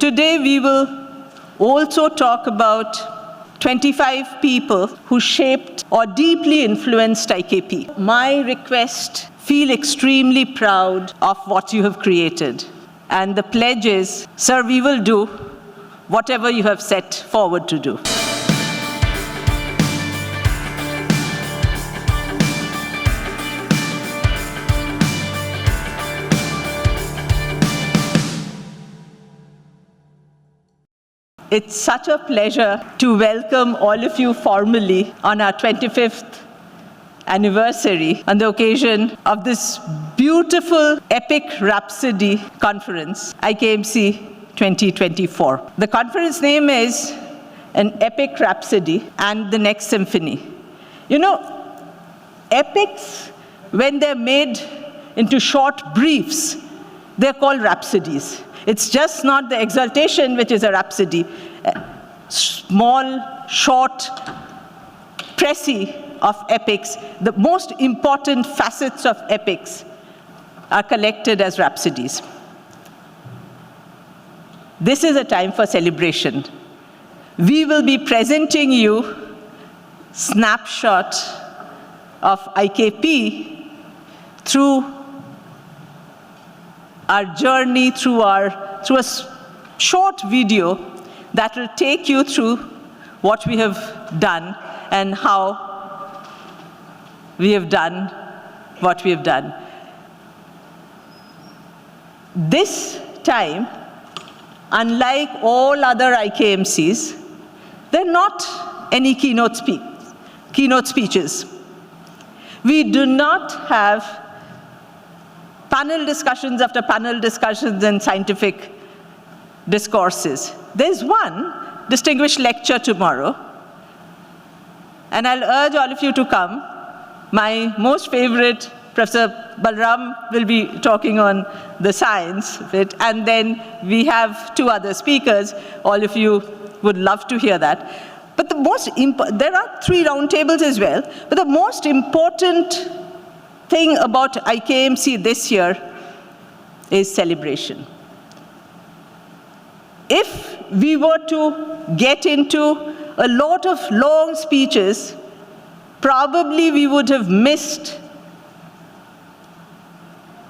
today we will also talk about 25 people who shaped or deeply influenced IKP. My request, feel extremely proud of what you have created. And the pledge is, sir, we will do whatever you have set forward to do. It's such a pleasure to welcome all of you formally on our 25th anniversary on the occasion of this beautiful epic Rhapsody conference, IKMC 2024. The conference name is An Epic Rhapsody and the Next Symphony. You know, epics, when they're made into short briefs, they're called rhapsodies. It's just not the exaltation which is a rhapsody. Small, short, précis of epics, the most important facets of epics are collected as rhapsodies. This is a time for celebration. We will be presenting you snapshot of IKP through our journey, through a short video that will take you through what we have done and how we have done what we have done. This time, unlike all other IKMCs, there are not any keynote speeches. We do not have panel discussions after panel discussions and scientific discourses. There's one distinguished lecture tomorrow, and I'll urge all of you to come. My most favorite, Professor Balram, will be talking on the science of it, and then we have two other speakers. All of you would love to hear that. But there are 3 roundtables as well, but the most important thing about IKMC this year is celebration. If we were to get into a lot of long speeches, probably we would have missed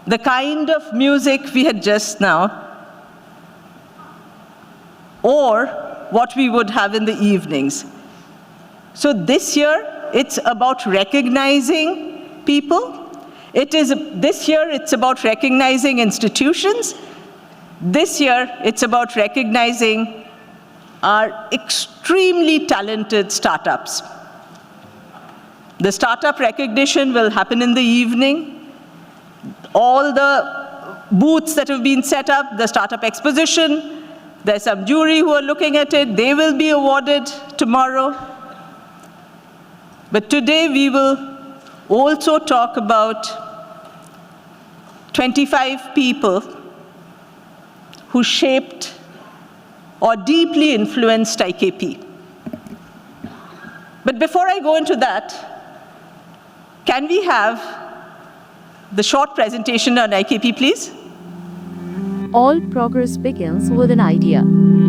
the kind of music we had just now, or what we would have in the evenings. So this year, it's about recognizing people. This year, it's about recognizing institutions. This year, it's about recognizing our extremely talented startups. The startup recognition will happen in the evening. All the booths that have been set up, the startup exposition, there's some jury who are looking at it. They will be awarded tomorrow. But today, we will also talk about 25 people who shaped or deeply influenced IKP. But before I go into that, can we have the short presentation on IKP, please? All progress begins with an idea,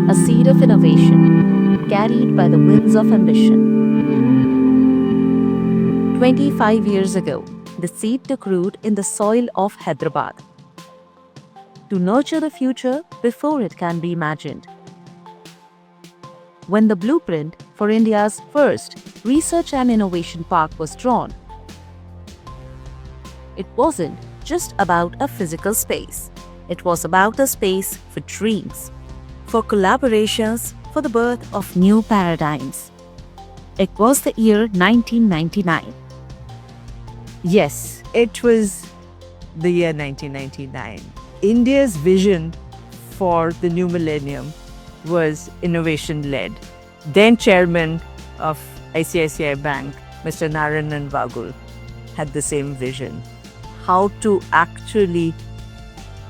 a seed of innovation, carried by the winds of ambition. 25 years ago, the seed took root in the soil of Hyderabad to nurture the future before it can be imagined. When the blueprint for India's first research and innovation park was drawn, it wasn't just about a physical space. It was about a space for dreams, for collaborations, for the birth of new paradigms. It was the year 1999. Yes, it was the year 1999. India's vision for the new millennium was innovation-led. Then Chairman of ICICI Bank, Mr. Narayanan Vagul, had the same vision. How to actually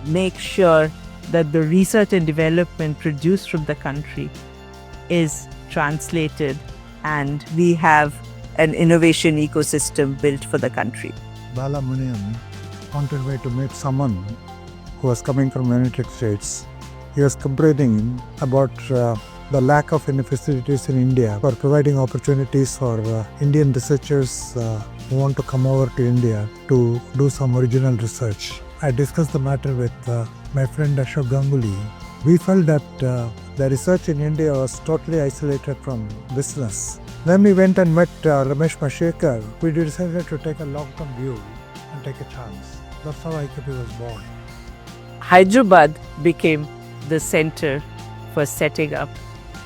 make sure that the research and development produced from the country is translated and we have an innovation ecosystem built for the country. Balamunian wanted me to meet someone who was coming from United States he was complaining about the lack of any facilities in India for providing opportunities for Indian researchers who want to come over to India to do some original research. I discussed the matter with my friend Ashok Ganguly. We felt that the research in India was totally isolated from business. Then we went and met Ramesh Mashekar. We decided to take a long-term view and take a chance. That's how IKP was born. Hyderabad became the center for setting up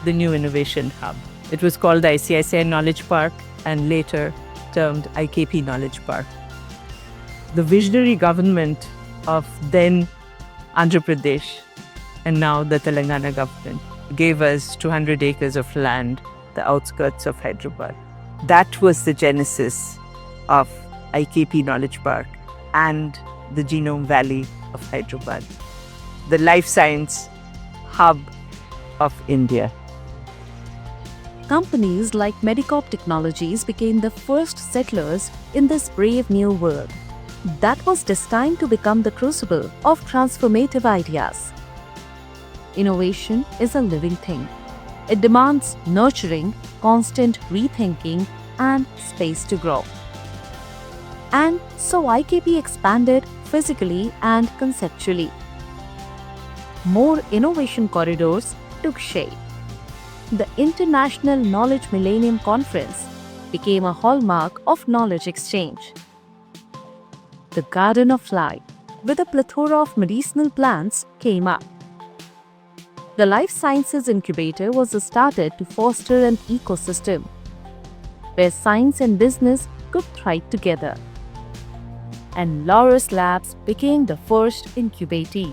the new innovation hub. It was called the ICICI Knowledge Park and later termed IKP Knowledge Park. The visionary government of then Andhra Pradesh and now the Telangana government gave us 200 acres of land, the outskirts of Hyderabad. That was the genesis of IKP Knowledge Park and the Genome Valley of Hyderabad, the life science hub of India. Companies like Medicorp Technologies became the first settlers in this brave new world that was destined to become the crucible of transformative ideas. Innovation is a living thing. It demands nurturing, constant rethinking, and space to grow. And so IKP expanded physically and conceptually. More innovation corridors took shape. The International Knowledge Millennium Conference became a hallmark of knowledge exchange. The Garden of Life, with a plethora of medicinal plants, came up. The Life Sciences Incubator was started to foster an ecosystem where science and business could thrive together. And Laurus Labs became the first incubatee.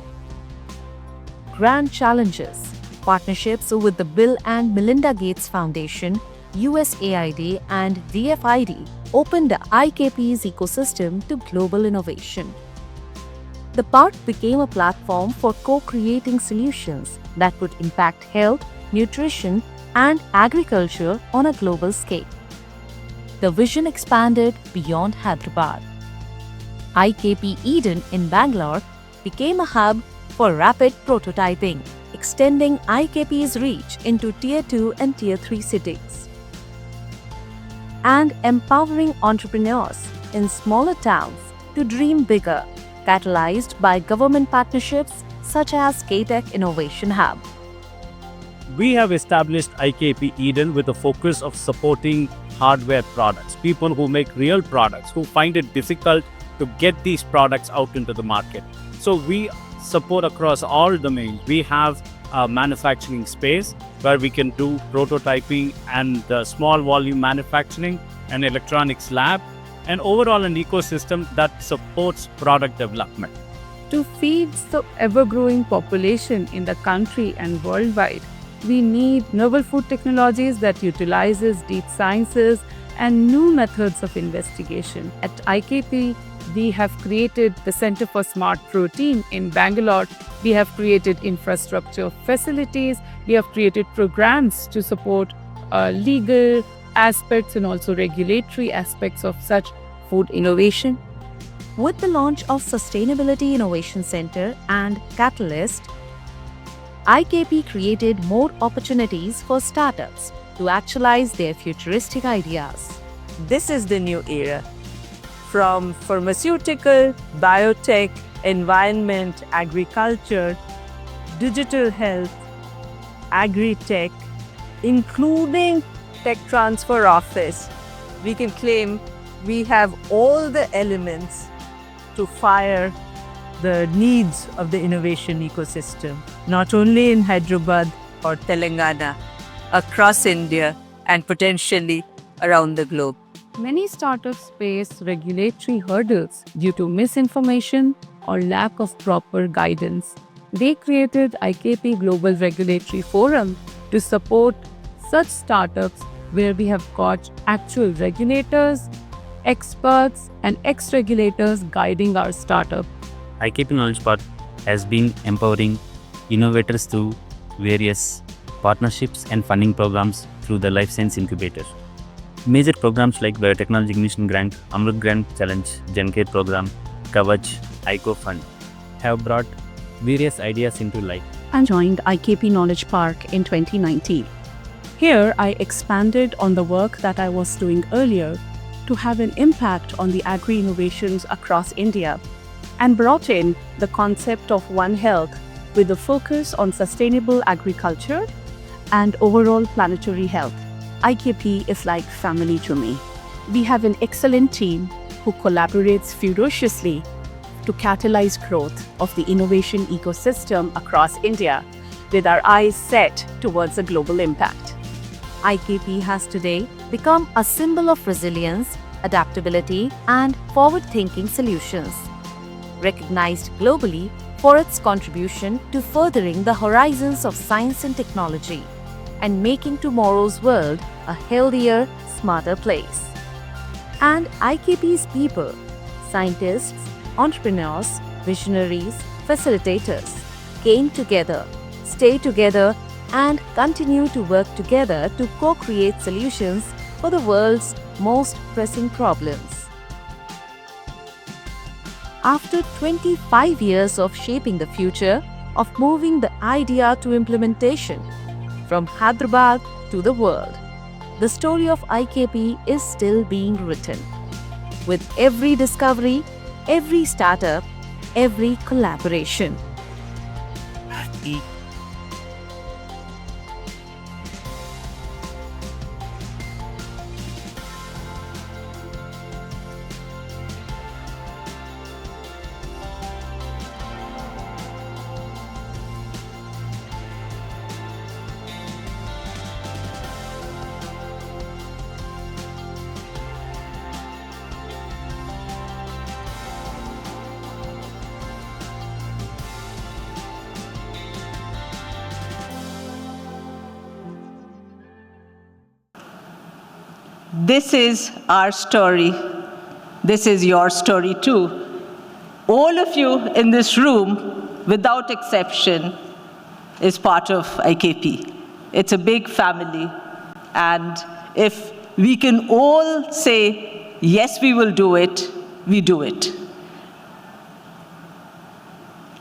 Grand challenges, partnerships with the Bill and Melinda Gates Foundation, USAID, and DFID opened the IKP's ecosystem to global innovation. The park became a platform for co-creating solutions that would impact health, nutrition, and agriculture on a global scale. The vision expanded beyond Hyderabad. IKP Eden in Bangalore became a hub for rapid prototyping, extending IKP's reach into Tier 2 and Tier 3 cities, and empowering entrepreneurs in smaller towns to dream bigger, catalyzed by government partnerships such as K-Tech Innovation Hub. We have established IKP Eden with a focus of supporting hardware products, people who make real products, who find it difficult to get these products out into the market. So we support across all domains. We have a manufacturing space where we can do prototyping and small volume manufacturing, an electronics lab, and overall an ecosystem that supports product development. To feed the ever-growing population in the country and worldwide, we need novel food technologies that utilizes deep sciences and new methods of investigation. At IKP, we have created the Center for Smart Protein in Bangalore. We have created infrastructure facilities. We have created programs to support legal aspects and also regulatory aspects of such food innovation. With the launch of Sustainability Innovation Center and Catalyst, IKP created more opportunities for startups to actualize their futuristic ideas. This is the new era. From pharmaceutical, biotech, environment, agriculture, digital health, agri-tech, including tech transfer office, we can claim we have all the elements to fire the needs of the innovation ecosystem, not only in Hyderabad or Telangana, across India and potentially around the globe. Many startups face regulatory hurdles due to misinformation or lack of proper guidance. They created IKP Global Regulatory Forum to support such startups where we have got actual regulators, experts, and ex-regulators guiding our startup. IKP Knowledge Park has been empowering innovators through various partnerships and funding programs through the Life Science Incubator. Major programs like Biotechnology Ignition Grant, Amrit Grant Challenge, GenCare Program, Kavach, ICO Fund have brought various ideas into life. and joined IKP Knowledge Park in 2019. Here, I expanded on the work that I was doing earlier to have an impact on the agri-innovations across India and brought in the concept of One Health with a focus on sustainable agriculture and overall planetary health. IKP is like family to me. We have an excellent team who collaborates ferociously to catalyze growth of the innovation ecosystem across India with our eyes set towards a global impact. IKP has today become a symbol of resilience, adaptability, and forward-thinking solutions, recognized globally for its contribution to furthering the horizons of science and technology and making tomorrow's world a healthier, smarter place. And IKP's people, scientists, entrepreneurs, visionaries, facilitators, came together, stay together, and continue to work together to co-create solutions for the world's most pressing problems. After 25 years of shaping the future, of moving the idea to implementation, from Hyderabad to the world, the story of IKP is still being written. With every discovery, every startup, every collaboration. This is our story. This is your story too. All of you in this room, without exception, is part of IKP. It's a big family. And if we can all say, yes, we will do it, we do it.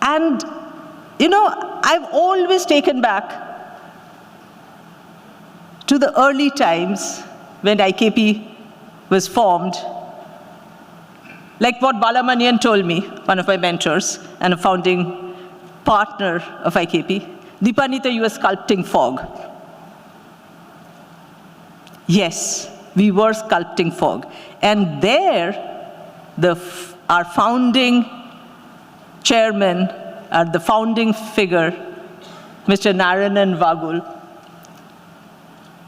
And, you know, I've always taken back to the early times when IKP was formed. Like what Balamanian told me, one of my mentors and a founding partner of IKP, Deepanita, you were sculpting fog. Yes, we were sculpting fog. And there, our founding chairman, the founding figure, Mr. Narayanan Vagul,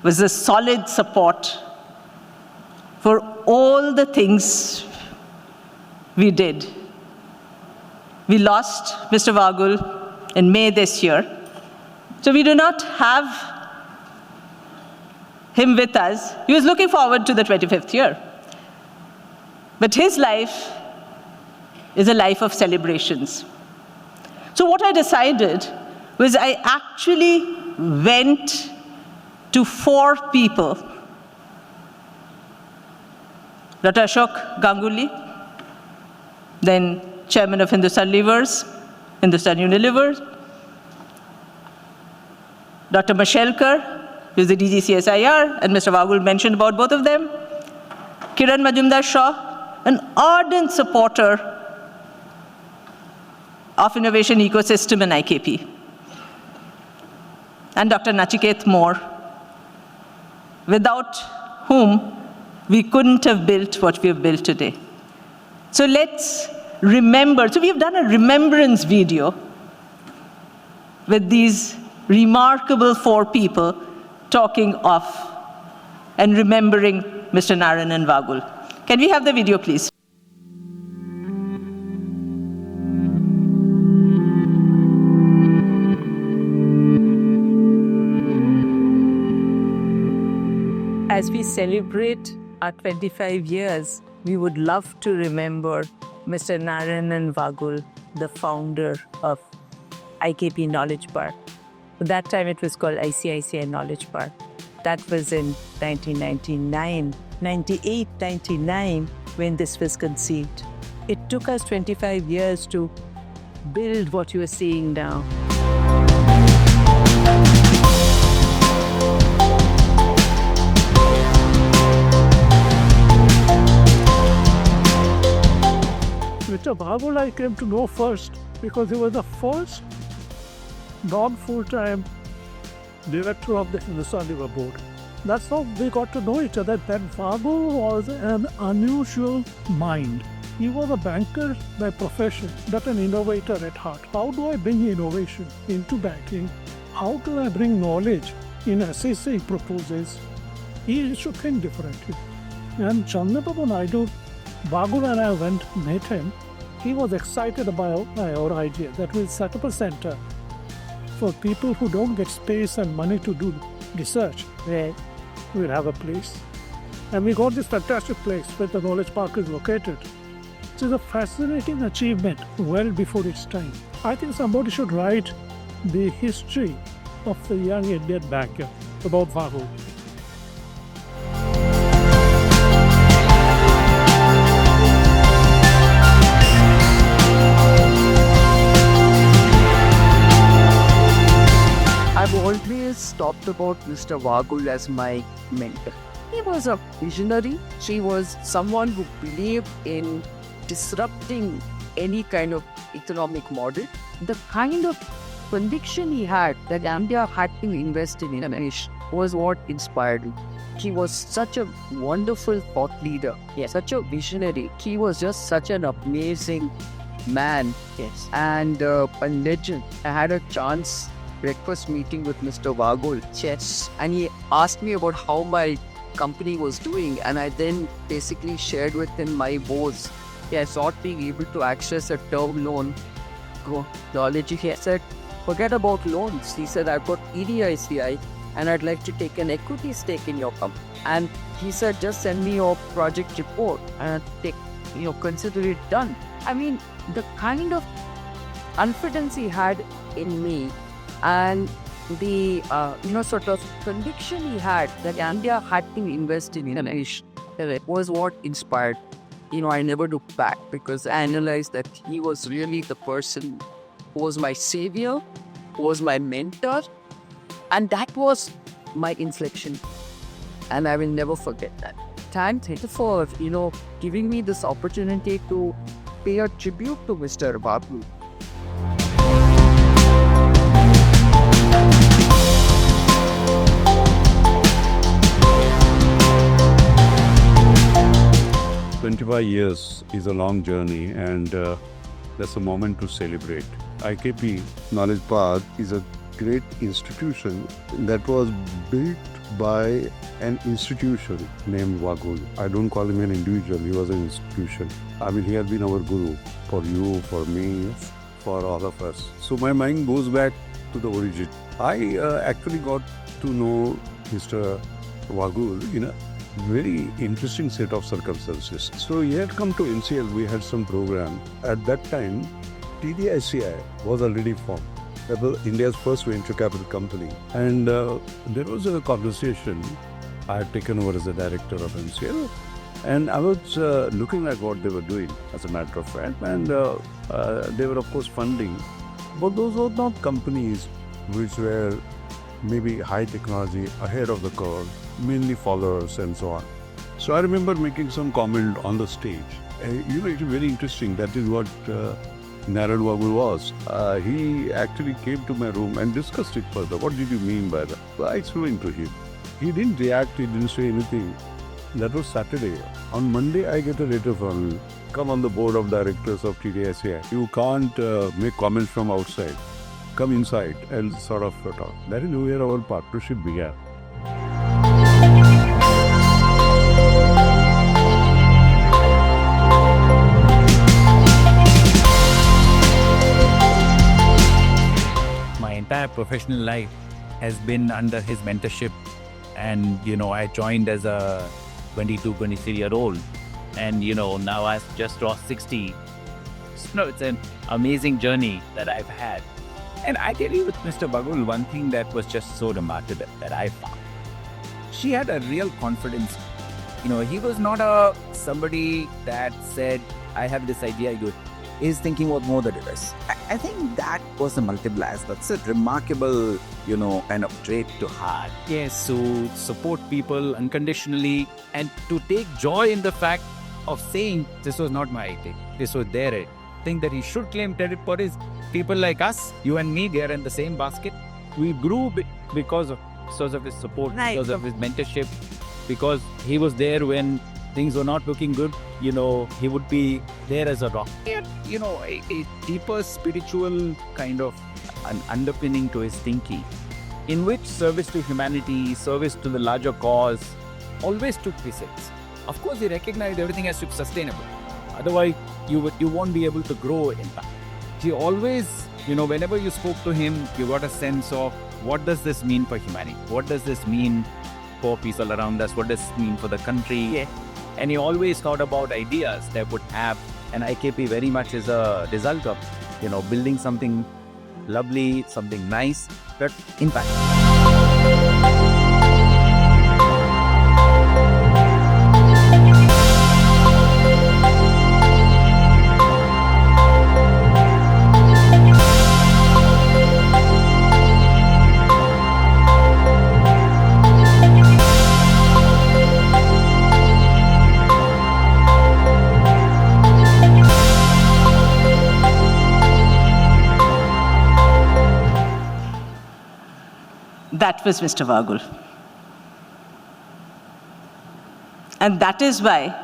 was a solid support for all the things we did. We lost Mr. Vagul in May this year, so we do not have him with us. He was looking forward to the 25th year. But his life is a life of celebrations. So what I decided was I actually went to 4 people. Dr. Ashok Ganguly, then chairman of Hindustan Levers, Hindustan Unilever, Dr. Mashelkar, who is the DG CSIR, and Mr. Vagul mentioned about both of them, Kiran Majumdar Shaw, an ardent supporter of innovation ecosystem in IKP, and Dr. Nachiket Moore, without whom we couldn't have built what we have built today. So let's remember. So we have done a remembrance video with these remarkable 4 people talking of and remembering Mr. Narayanan Vagul. Can we have the video, please? As we celebrate our 25 years, we would love to remember Mr. Narayanan Vagul, the founder of IKP Knowledge Park. At that time, it was called ICICI Knowledge Park. That was in 1999, 98, 99, when this was conceived. It took us 25 years to build what you are seeing now. Mr. Bagul I came to know first because he was the first non-full-time director of the Hindustan Liver Board. That's how we got to know each other. That Bagul was an unusual mind. He was a banker by profession, but an innovator at heart. How do I bring innovation into banking? How do I bring knowledge in assessing proposals? He used to think differently. And Chandrababu Naidu, Bagul and I met him. He was excited about our idea that we'll set up a center for people who don't get space and money to do research, where we'll have a place. And we got this fantastic place where the Knowledge Park is located. It is a fascinating achievement well before its time. I think somebody should write the history of the young Indian banker about Bagul. I've always talked about Mr. Bagul as my mentor. He was a visionary. He was someone who believed in disrupting any kind of economic model. The kind of conviction he had that India had to invest in innovation was what inspired him. He was such a wonderful thought leader, such a visionary. He was just such an amazing man, and a legend. I had a chance breakfast meeting with Mr. Bagul, and he asked me about how my company was doing, and I then basically shared with him my woes. I sought being able to access a term loan. He said, forget about loans. He said, I've got EDICI and I'd like to take an equity stake in your company. And he said, just send me your project report and consider it done. I mean, the kind of confidence he had in me and the sort of conviction he had that India had to invest in innovation was what inspired. I never looked back because I analyzed that he was really the person who was my savior, who was my mentor, and that was my inflection. And I will never forget that. Thank you for giving me this opportunity to pay a tribute to Mr. Bagul. "25 years is a long journey, and that's a moment to celebrate. IKP Knowledge Park is a great institution that was built by an institution named Bagul. I don't call him an individual, he was an institution. I mean, he has been our guru for you, for me, for all of us. So my mind goes back to the origin. I actually got to know Mr. Bagul in a very interesting set of circumstances. So he had come to NCL, we had some program. At that time, TDICI was already formed. That was India's first venture capital company. And there was a conversation. I had taken over as the director of NCL. And I was looking at what they were doing, as a matter of fact. And they were, of course, funding. But those were not companies which were maybe high technology, ahead of the curve, mainly followers and so on. So I remember making some comment on the stage. It's very interesting. That is what Narad Bagul was. He actually came to my room and discussed it further. What did you mean by that? So I explained to him. He didn't react, he didn't say anything. That was Saturday. On Monday, I get a letter from him. Come on the board of directors of TDICI. You can't make comments from outside. Come inside and sort of talk. That is where our partnership began. My entire professional life has been under his mentorship, and I joined as a 22, 23-year-old, and now I've just crossed 60. So it's an amazing journey that I've had. And I tell you, with Mr. Bagul, one thing that was just so remarkable that I found. She had a real confidence. He was not somebody that said, I have this idea, he's thinking about more than this. I think that was a multiplier. That's a remarkable, kind of trait to have. Yes, to support people unconditionally and to take joy in the fact of saying this was not my idea, this was their idea. Thing that he should claim credit for is people like us, you and me, they are in the same basket. We grew because of his support, because of his mentorship, because he was there when things were not looking good. He would be there as a rock. And, a deeper spiritual kind of an underpinning to his thinking, in which service to humanity, service to the larger cause, always took precedence. Of course, he recognized everything has to be sustainable. Otherwise, you won't be able to grow in that. He always, whenever you spoke to him, you got a sense of what does this mean for humanity? What does this mean for people around us? What does it mean for the country? Yeah. And he always thought about ideas that would have an IKP very much as a result of, building something lovely, something nice, but impact. That was Mr. Vagul. And that is why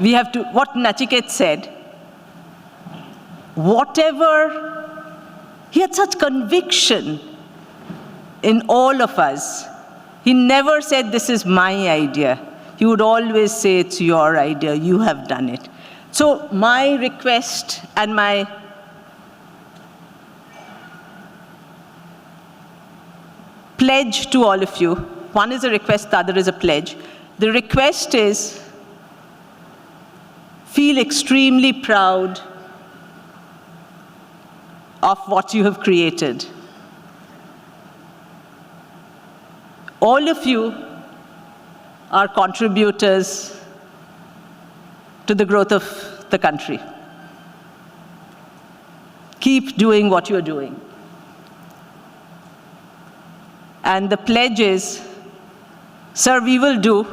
we have to, what Nachiket said, whatever, he had such conviction in all of us. He never said, this is my idea. He would always say, it's your idea, you have done it. So my request and my pledge to all of you, one is a request, the other is a pledge. The request is, feel extremely proud of what you have created. All of you are contributors to the growth of the country. Keep doing what you're doing. And the pledge is, sir, we will do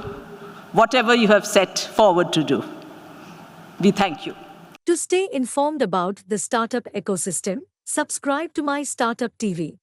whatever you have set forward to do. We thank you. To stay informed about the startup ecosystem, subscribe to My Startup TV.